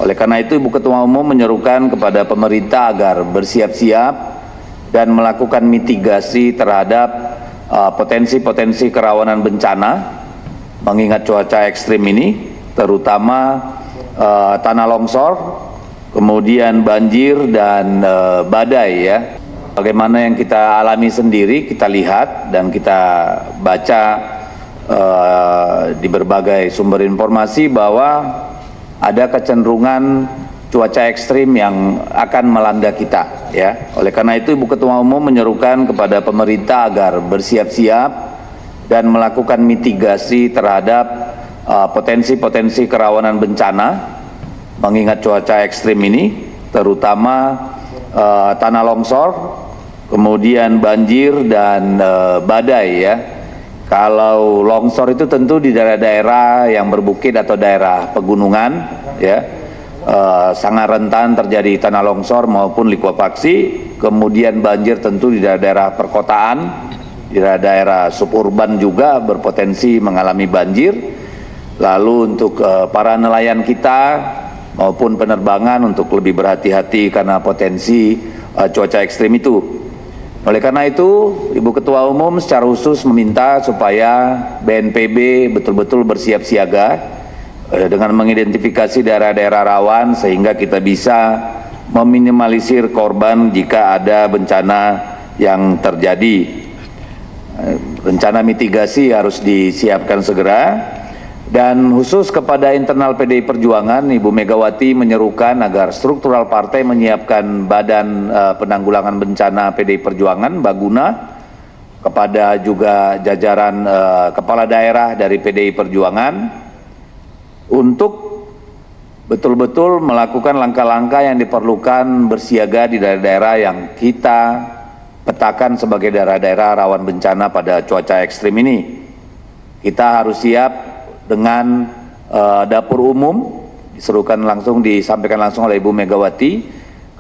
Oleh karena itu, Ibu Ketua Umum menyerukan kepada pemerintah agar bersiap-siap dan melakukan mitigasi terhadap potensi-potensi kerawanan bencana, mengingat cuaca ekstrim ini, terutama tanah longsor, kemudian banjir dan badai ya. Bagaimana yang kita alami sendiri, kita lihat dan kita baca di berbagai sumber informasi bahwa ada kecenderungan cuaca ekstrim yang akan melanda kita ya. Oleh karena itu, Ibu Ketua Umum menyerukan kepada pemerintah agar bersiap-siap dan melakukan mitigasi terhadap potensi-potensi kerawanan bencana, mengingat cuaca ekstrim ini, terutama tanah longsor, kemudian banjir dan badai ya. Kalau longsor itu tentu di daerah-daerah yang berbukit atau daerah pegunungan ya, sangat rentan terjadi tanah longsor maupun likuifaksi. Kemudian banjir tentu di daerah-daerah perkotaan, di daerah suburban juga berpotensi mengalami banjir. Lalu untuk para nelayan kita maupun penerbangan untuk lebih berhati-hati karena potensi cuaca ekstrim itu. Oleh karena itu, Ibu Ketua Umum secara khusus meminta supaya BNPB betul-betul bersiap siaga dengan mengidentifikasi daerah-daerah rawan sehingga kita bisa meminimalisir korban jika ada bencana yang terjadi. Rencana mitigasi harus disiapkan segera. Dan khusus kepada internal PDI Perjuangan, Ibu Megawati menyerukan agar struktural partai menyiapkan Badan Penanggulangan Bencana PDI Perjuangan, Baguna, kepada juga jajaran kepala daerah dari PDI Perjuangan untuk betul-betul melakukan langkah-langkah yang diperlukan bersiaga di daerah-daerah yang kita petakan sebagai daerah-daerah rawan bencana pada cuaca ekstrim ini. Kita harus siap dengan dapur umum, disampaikan langsung oleh Ibu Megawati,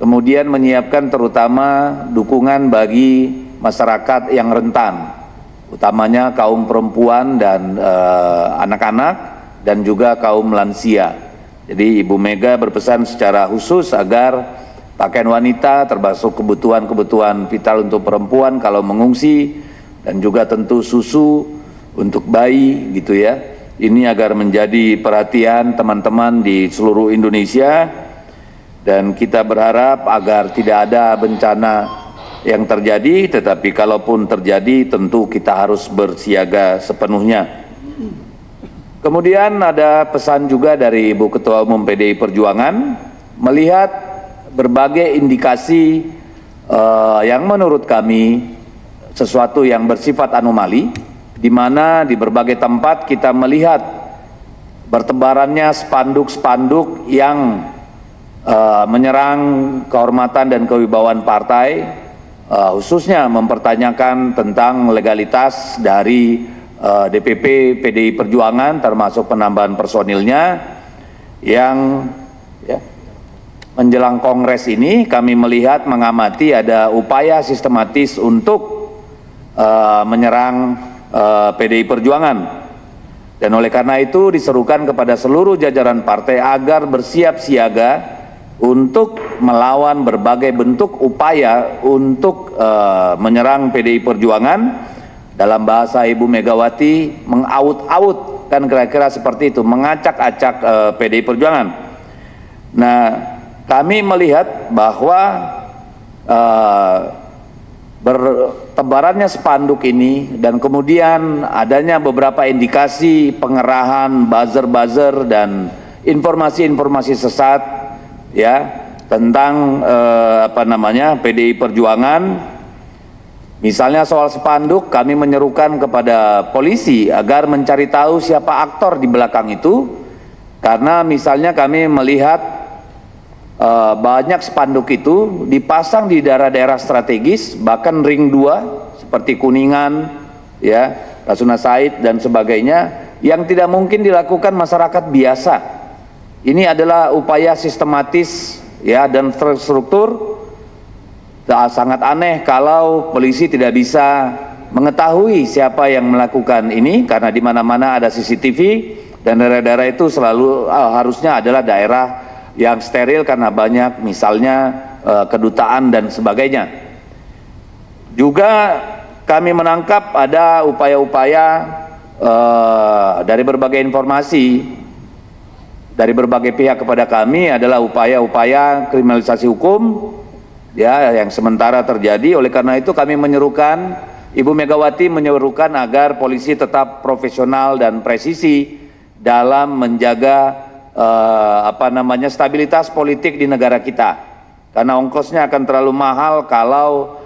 kemudian menyiapkan terutama dukungan bagi masyarakat yang rentan, utamanya kaum perempuan dan anak-anak dan juga kaum lansia. Jadi Ibu Mega berpesan secara khusus agar pakaian wanita termasuk kebutuhan-kebutuhan vital untuk perempuan kalau mengungsi, dan juga tentu susu untuk bayi gitu ya. Ini agar menjadi perhatian teman-teman di seluruh Indonesia, dan kita berharap agar tidak ada bencana yang terjadi, tetapi kalaupun terjadi tentu kita harus bersiaga sepenuhnya. Kemudian ada pesan juga dari Ibu Ketua Umum PDI Perjuangan melihat berbagai indikasi yang menurut kami sesuatu yang bersifat anomali, di mana di berbagai tempat kita melihat bertebarannya spanduk-spanduk yang menyerang kehormatan dan kewibawaan partai, khususnya mempertanyakan tentang legalitas dari DPP PDI Perjuangan termasuk penambahan personilnya yang ya, menjelang Kongres ini kami melihat mengamati ada upaya sistematis untuk menyerang PDI Perjuangan, dan oleh karena itu diserukan kepada seluruh jajaran partai agar bersiap siaga untuk melawan berbagai bentuk upaya untuk menyerang PDI Perjuangan. Dalam bahasa Ibu Megawati, mengaut-aut, kan kira-kira seperti itu, mengacak-acak PDI Perjuangan. Nah, kami melihat bahwa bertebarannya spanduk ini dan kemudian adanya beberapa indikasi pengerahan buzzer-buzzer dan informasi-informasi sesat ya tentang PDI Perjuangan. Misalnya soal spanduk, kami menyerukan kepada polisi agar mencari tahu siapa aktor di belakang itu, karena misalnya kami melihat banyak spanduk itu dipasang di daerah-daerah strategis, bahkan ring 2 seperti Kuningan, ya, Rasuna Said dan sebagainya, yang tidak mungkin dilakukan masyarakat biasa. Ini adalah upaya sistematis ya dan terstruktur. Sangat aneh kalau polisi tidak bisa mengetahui siapa yang melakukan ini, karena di mana-mana ada CCTV dan daerah-daerah itu selalu harusnya adalah daerah yang steril karena banyak misalnya kedutaan dan sebagainya. Juga kami menangkap ada upaya-upaya dari berbagai informasi dari berbagai pihak kepada kami adalah upaya-upaya kriminalisasi hukum ya yang sementara terjadi. Oleh karena itu kami menyerukan, Ibu Megawati menyerukan agar polisi tetap profesional dan presisi dalam menjaga stabilitas politik di negara kita. Karena ongkosnya akan terlalu mahal kalau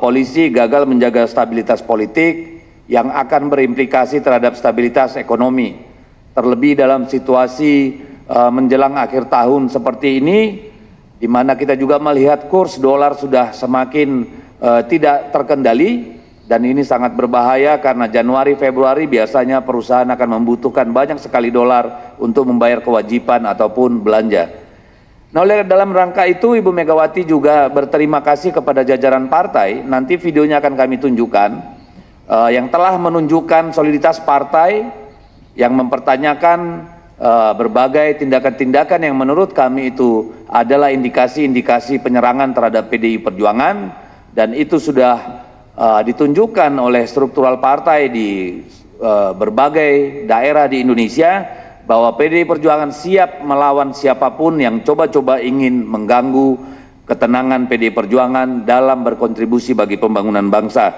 polisi gagal menjaga stabilitas politik yang akan berimplikasi terhadap stabilitas ekonomi. Terlebih dalam situasi menjelang akhir tahun seperti ini, di mana kita juga melihat kurs dolar sudah semakin tidak terkendali, dan ini sangat berbahaya karena Januari Februari biasanya perusahaan akan membutuhkan banyak sekali dolar untuk membayar kewajiban ataupun belanja. Nah, oleh dalam rangka itu Ibu Megawati juga berterima kasih kepada jajaran partai, nanti videonya akan kami tunjukkan, yang telah menunjukkan soliditas partai, yang mempertanyakan berbagai tindakan-tindakan yang menurut kami itu adalah indikasi-indikasi penyerangan terhadap PDI Perjuangan, dan itu sudah ditunjukkan oleh struktural partai di berbagai daerah di Indonesia bahwa PDI Perjuangan siap melawan siapapun yang coba-coba ingin mengganggu ketenangan PDI Perjuangan dalam berkontribusi bagi pembangunan bangsa.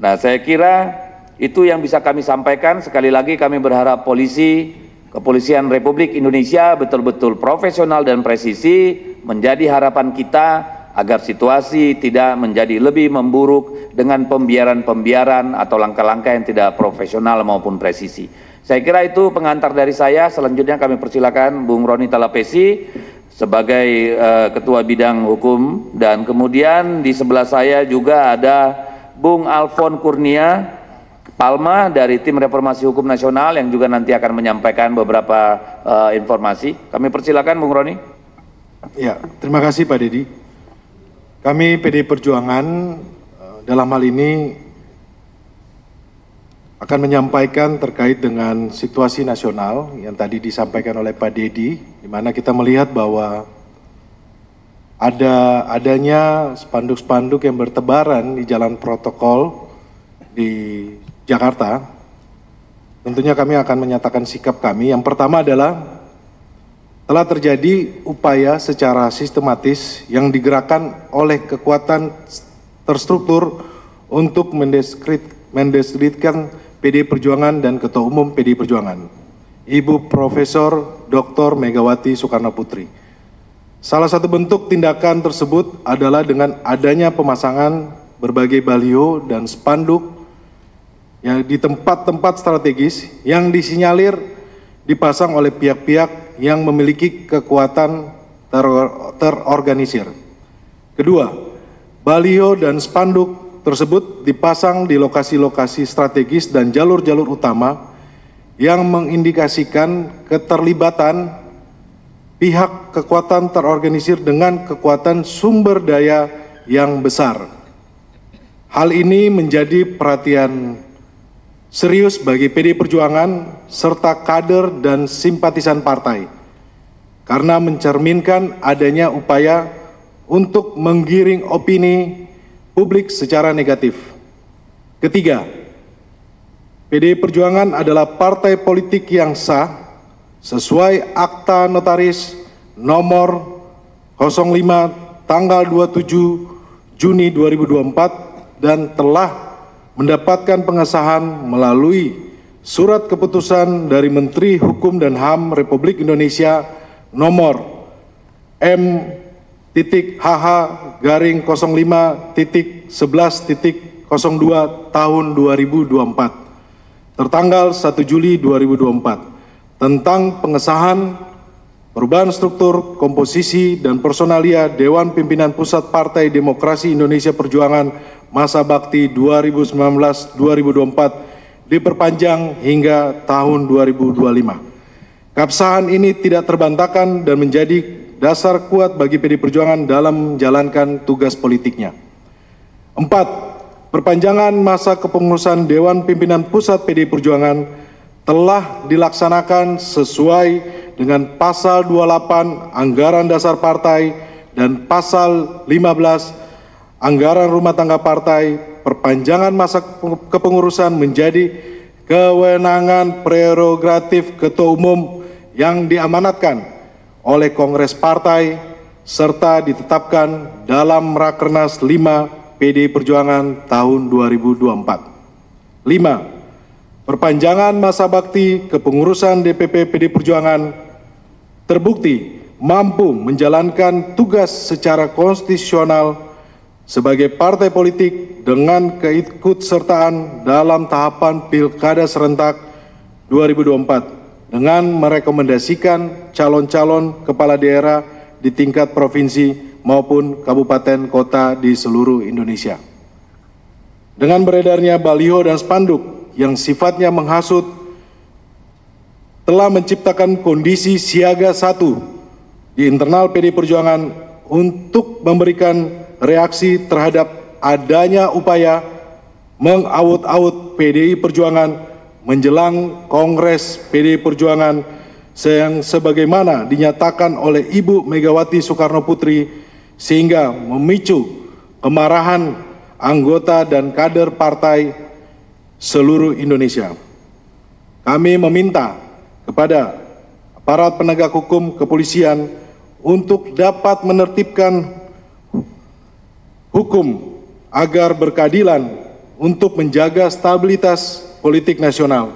Nah, saya kira itu yang bisa kami sampaikan. Sekali lagi kami berharap Kepolisian Republik Indonesia betul-betul profesional dan presisi, menjadi harapan kita agar situasi tidak menjadi lebih memburuk dengan pembiaran-pembiaran atau langkah-langkah yang tidak profesional maupun presisi. Saya kira itu pengantar dari saya. Selanjutnya kami persilakan Bung Roni Talapesi sebagai Ketua Bidang Hukum, dan kemudian di sebelah saya juga ada Bung Alfon Kurnia Palma dari Tim Reformasi Hukum Nasional yang juga nanti akan menyampaikan beberapa informasi. Kami persilakan Bung Roni. Ya, terima kasih Pak Dedi. Kami PDI Perjuangan dalam hal ini akan menyampaikan terkait dengan situasi nasional yang tadi disampaikan oleh Pak Dedi, di mana kita melihat bahwa adanya spanduk-spanduk yang bertebaran di jalan protokol di Jakarta. Tentunya kami akan menyatakan sikap kami. Yang pertama adalah telah terjadi upaya secara sistematis yang digerakkan oleh kekuatan terstruktur untuk mendiskreditkan PDI Perjuangan dan Ketua Umum PDI Perjuangan, Ibu Profesor Dr. Megawati Soekarno Putri. Salah satu bentuk tindakan tersebut adalah dengan adanya pemasangan berbagai baliho dan spanduk yang di tempat-tempat strategis yang disinyalir dipasang oleh pihak-pihak yang memiliki kekuatan terorganisir. Kedua, baliho dan spanduk tersebut dipasang di lokasi-lokasi strategis dan jalur-jalur utama yang mengindikasikan keterlibatan pihak kekuatan terorganisir dengan kekuatan sumber daya yang besar. Hal ini menjadi perhatian serius bagi PDI Perjuangan serta kader dan simpatisan partai, karena mencerminkan adanya upaya untuk menggiring opini publik secara negatif. Ketiga, PDI Perjuangan adalah partai politik yang sah sesuai Akta Notaris nomor 05 tanggal 27 Juni 2024 dan telah mendapatkan pengesahan melalui surat keputusan dari Menteri Hukum dan HAM Republik Indonesia nomor M.05.11.02 tahun 2024 tertanggal 1 Juli 2024 tentang pengesahan perubahan struktur, komposisi, dan personalia Dewan Pimpinan Pusat Partai Demokrasi Indonesia Perjuangan masa bakti 2019-2024 diperpanjang hingga tahun 2025. Keabsahan ini tidak terbantahkan dan menjadi dasar kuat bagi PDI Perjuangan dalam menjalankan tugas politiknya. 4. Perpanjangan masa kepengurusan Dewan Pimpinan Pusat PDI Perjuangan telah dilaksanakan sesuai dengan pasal 28 Anggaran Dasar Partai dan pasal 15 Anggaran Rumah Tangga Partai, perpanjangan masa kepengurusan menjadi kewenangan prerogatif Ketua Umum yang diamanatkan oleh Kongres Partai serta ditetapkan dalam Rakernas 5 PDI Perjuangan tahun 2024. 5. Perpanjangan masa bakti kepengurusan DPP PDI Perjuangan terbukti mampu menjalankan tugas secara konstitusional sebagai partai politik dengan keikutsertaan dalam tahapan Pilkada Serentak 2024 dengan merekomendasikan calon-calon kepala daerah di tingkat provinsi maupun kabupaten kota di seluruh Indonesia. Dengan beredarnya baliho dan spanduk yang sifatnya menghasut telah menciptakan kondisi siaga 1 di internal PDI Perjuangan untuk memberikan reaksi terhadap adanya upaya mengaut-aut PDI Perjuangan menjelang Kongres PDI Perjuangan yang sebagaimana dinyatakan oleh Ibu Megawati Soekarno Putri sehingga memicu kemarahan anggota dan kader partai seluruh Indonesia. Kami meminta kepada aparat penegak hukum kepolisian untuk dapat menertibkan hukum agar berkeadilan untuk menjaga stabilitas politik nasional.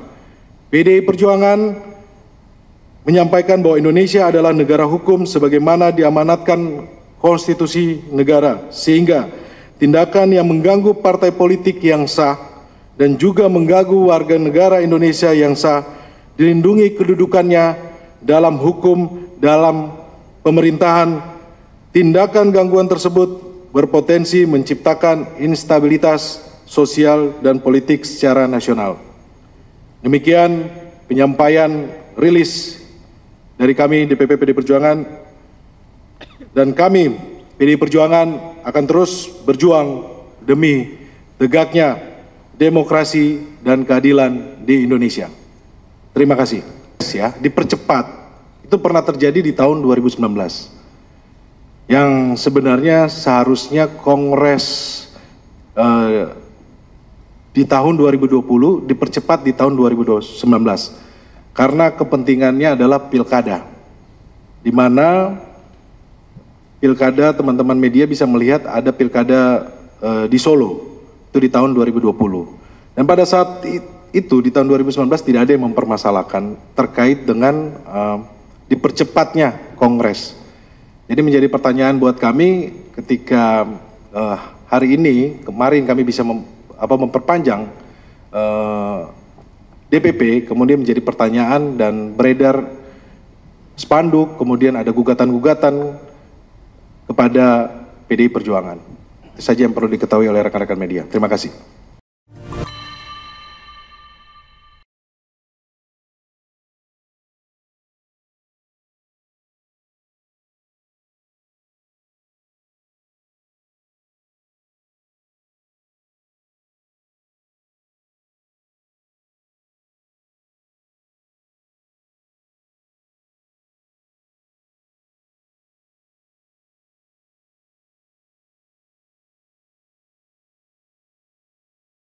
PDI Perjuangan menyampaikan bahwa Indonesia adalah negara hukum sebagaimana diamanatkan konstitusi negara, sehingga tindakan yang mengganggu partai politik yang sah dan juga mengganggu warga negara Indonesia yang sah dilindungi kedudukannya dalam hukum dalam pemerintahan. Tindakan gangguan tersebut berpotensi menciptakan instabilitas sosial dan politik secara nasional. Demikian penyampaian rilis dari kami DPP PDI Perjuangan, dan kami PDI Perjuangan akan terus berjuang demi tegaknya demokrasi dan keadilan di Indonesia. Terima kasih. Ya, dipercepat itu pernah terjadi di tahun 2019. Yang sebenarnya seharusnya Kongres di tahun 2020 dipercepat di tahun 2019 karena kepentingannya adalah pilkada, di mana pilkada teman-teman media bisa melihat ada pilkada di Solo itu di tahun 2020, dan pada saat itu di tahun 2019 tidak ada yang mempermasalahkan terkait dengan dipercepatnya Kongres. Jadi menjadi pertanyaan buat kami ketika hari ini, kemarin kami bisa memperpanjang DPP, kemudian menjadi pertanyaan dan beredar spanduk, kemudian ada gugatan-gugatan kepada PDI Perjuangan. Itu saja yang perlu diketahui oleh rekan-rekan media. Terima kasih.